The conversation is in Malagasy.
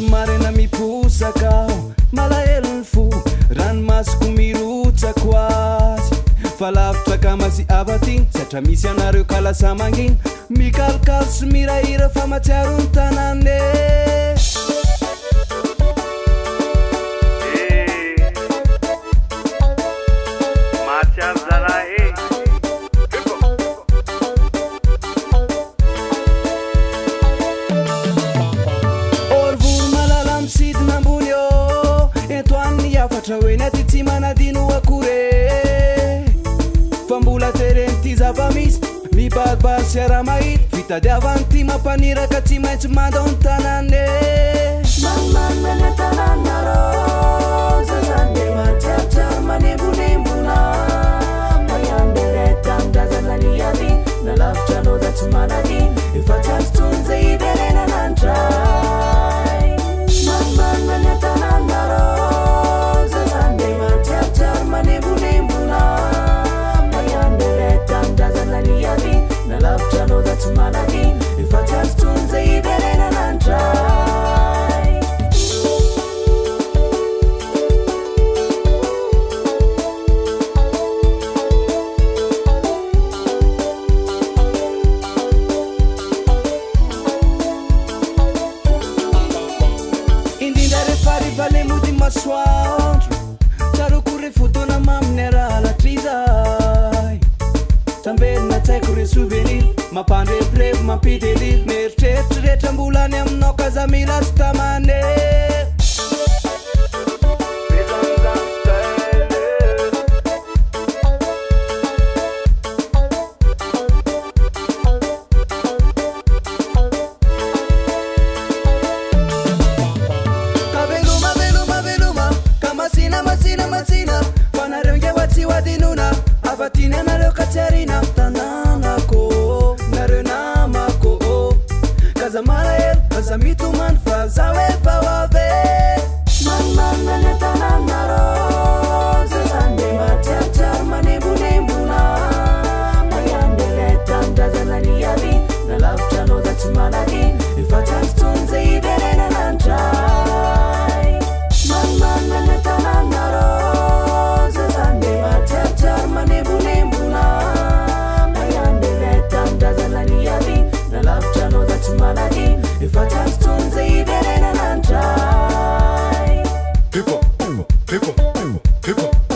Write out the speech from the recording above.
Marina miposakao malahelony fo ranomasoko mirotsako azy fa lavitra kamazy avaty satra misy anareo kalasa mangina mikalokalo sy mirahira fa matsiaro ny tanane matsiaro zalahy sidina ambony ô etoany afatra hoe naty tsy manadino akore fa mbola tereny ty zava-misy mibaribary sy ara mahity vitadiavany ty mampaniraka tsy maintsy mandao ny tanane manimanina ny tananarô zazany matsiarotsiaro manembonembona mayandeleta amindrazana ny ady na lavitra loza tsy manady efa tsy azo tsony zay iverenana andray manimanina ny tananarô zazany matsiarotsiaro manembonembona mayandeleta amindrazana ny ady na lavitra loza tsy manady efa tsy azo tsony zay iverenana andray vale mody masoandro tsarokore fotona maminy aralatrizay tambelina tsaiko re souvenir mampandrevirevo mampideliry mieritreritry rehetra mbolany aminao kaza mila sy tamane masina fanareo ngewatsy wadinuna avatiny anareo katsiarina tananako nareo namako kaza malahelo kaza mitomany fa zaho efa hoave manimanina ny tananarô zazany matsiarotsiaro manembonembona mayandeleta amindrazana ny ady na lavitra loza tsy manady efa tsy azo tsony zay iverenana andray manimanina ny tananarô zazany matsiarotsiaro manembonembona mayandeleta amindrazana ny ady na lavitra loza tsy manady efa tsy azo tsony zay iverenana andray hip hop